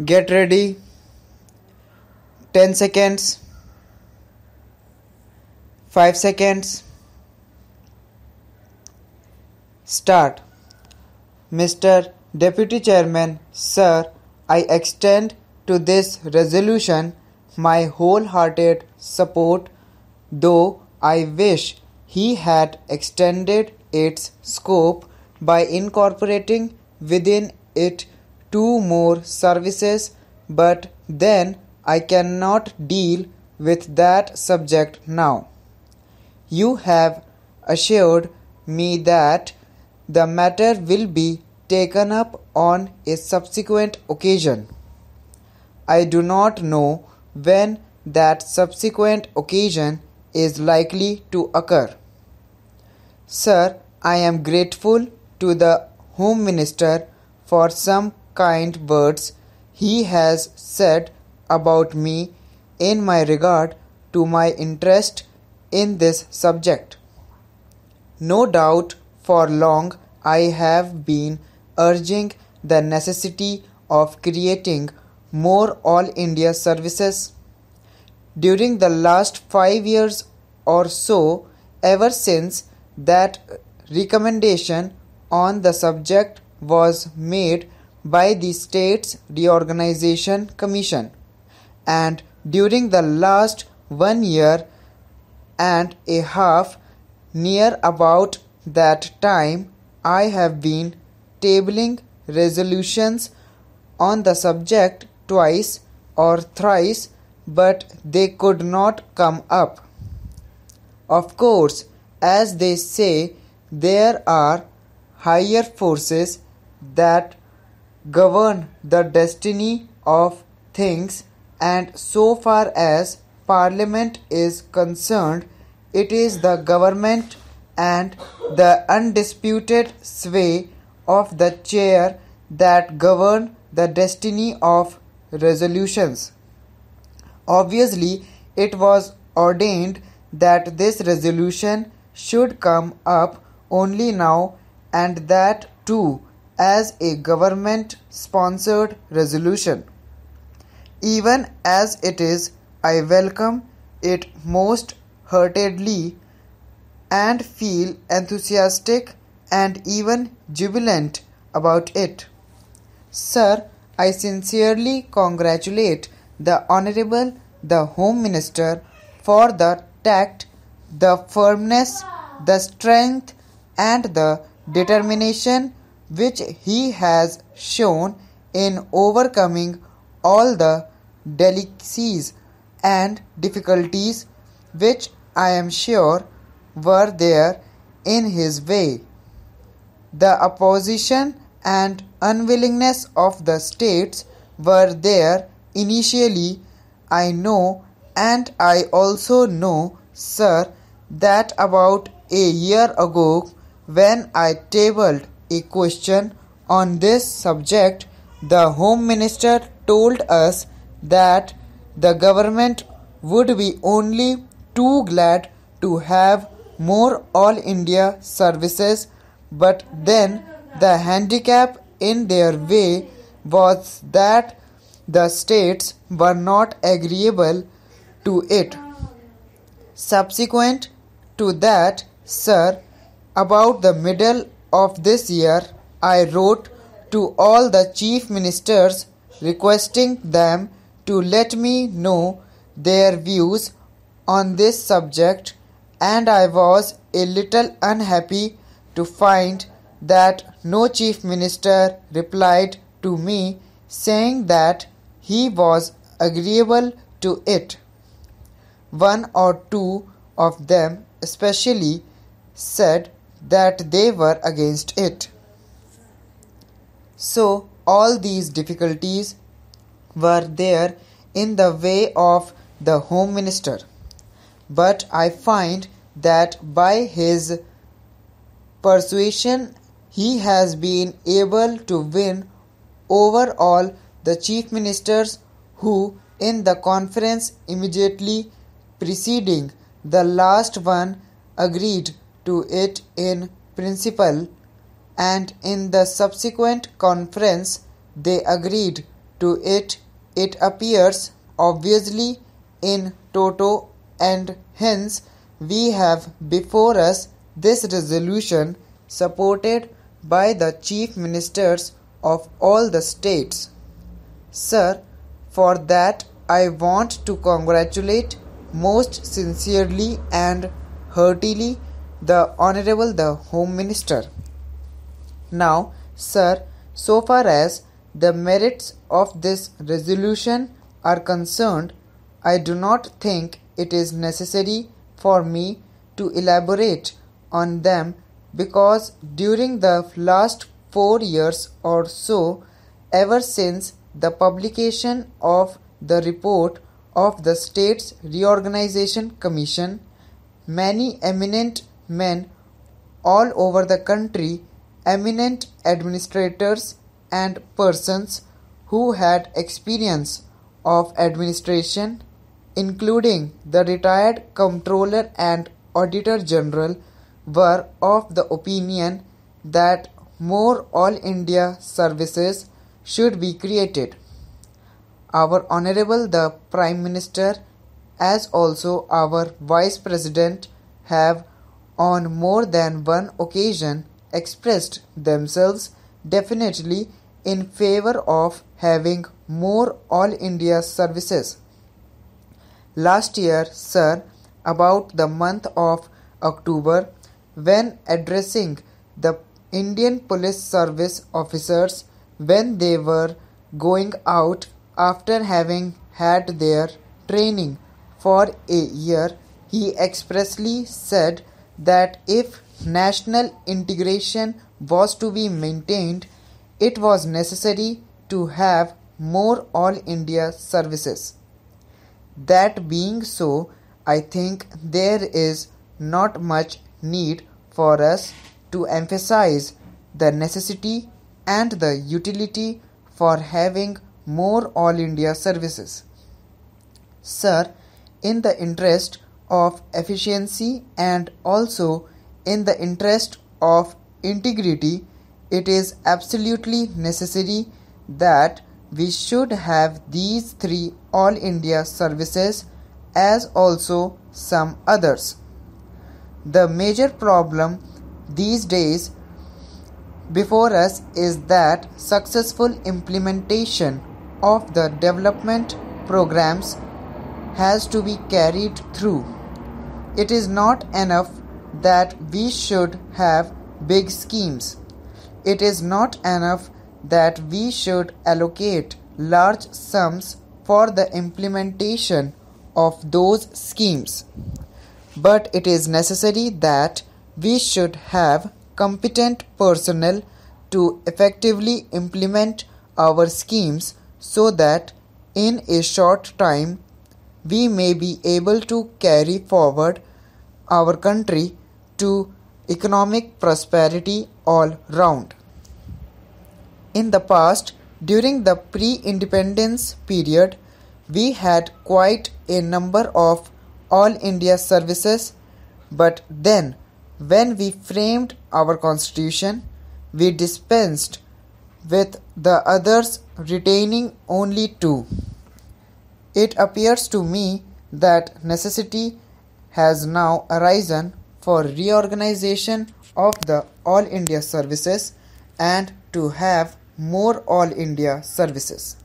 Get ready. 10 seconds. 5 seconds. Start. Mr. Deputy Chairman, Sir, I extend to this resolution my wholehearted support, though I wish he had extended its scope by incorporating within it two more services, but then I cannot deal with that subject now. You have assured me that the matter will be taken up on a subsequent occasion. I do not know when that subsequent occasion is likely to occur. Sir, I am grateful to the Home Minister for some kind words he has said about me in my regard to my interest in this subject. No doubt for long I have been urging the necessity of creating more All India services. During the last 5 years or so, ever since that recommendation on the subject was made by the States Reorganization Commission, and during the last 1 year and a half, near about that time, I have been tabling resolutions on the subject twice or thrice, but they could not come up. Of course, as they say, there are higher forces that govern the destiny of things, and so far as Parliament is concerned, it is the government and the undisputed sway of the chair that govern the destiny of resolutions. Obviously, it was ordained that this resolution should come up only now, and that too as a government-sponsored resolution. Even as it is, I welcome it most heartedly and feel enthusiastic and even jubilant about it. Sir, I sincerely congratulate the Honourable the Home Minister for the tact, the firmness, the strength and the determination which he has shown in overcoming all the delicacies and difficulties which I am sure were there in his way. The opposition and unwillingness of the states were there initially, I know, and I also know, sir, that about a year ago, when I tabled a question on this subject, the Home Minister told us that the government would be only too glad to have more All India services, but then the handicap in their way was that the states were not agreeable to it. Subsequent to that, sir, about the middle of this year, I wrote to all the chief ministers requesting them to let me know their views on this subject, and I was a little unhappy to find that no chief minister replied to me saying that he was agreeable to it. One or two of them especially said that they were against it. So all these difficulties were there in the way of the Home Minister. But I find that by his persuasion he has been able to win over all the chief ministers who, in the conference immediately preceding the last one, agreed to it in principle, and in the subsequent conference they agreed to it, it appears obviously in toto, and hence we have before us this resolution supported by the chief ministers of all the states. Sir, for that I want to congratulate most sincerely and heartily the Honorable the Home Minister. Now, sir, so far as the merits of this resolution are concerned, I do not think it is necessary for me to elaborate on them because during the last 4 years or so, ever since the publication of the report of the States Reorganization Commission, many eminent men all over the country, eminent administrators and persons who had experience of administration, including the retired Comptroller and Auditor General, were of the opinion that more All India services should be created. Our Honorable the Prime Minister as also our Vice President have on more than one occasion expressed themselves definitely in favor of having more All India services. Last year, sir, about the month of October, when addressing the Indian Police Service officers when they were going out after having had their training for a year, he expressly said that if national integration was to be maintained, it was necessary to have more All India services. That being so, I think there is not much need for us to emphasize the necessity and the utility for having more All India services. Sir, in the interest of efficiency and also in the interest of integrity, it is absolutely necessary that we should have these three All India services as also some others. The major problem these days before us is that successful implementation of the development programs has to be carried through. It is not enough that we should have big schemes. It is not enough that we should allocate large sums for the implementation of those schemes. But it is necessary that we should have competent personnel to effectively implement our schemes so that in a short time we may be able to carry forward our country to economic prosperity all round. In the past, during the pre-independence period, we had quite a number of All India services, but then when we framed our constitution, we dispensed with the others, retaining only two. It appears to me that necessity has now arisen for reorganization of the All India services and to have more All India services.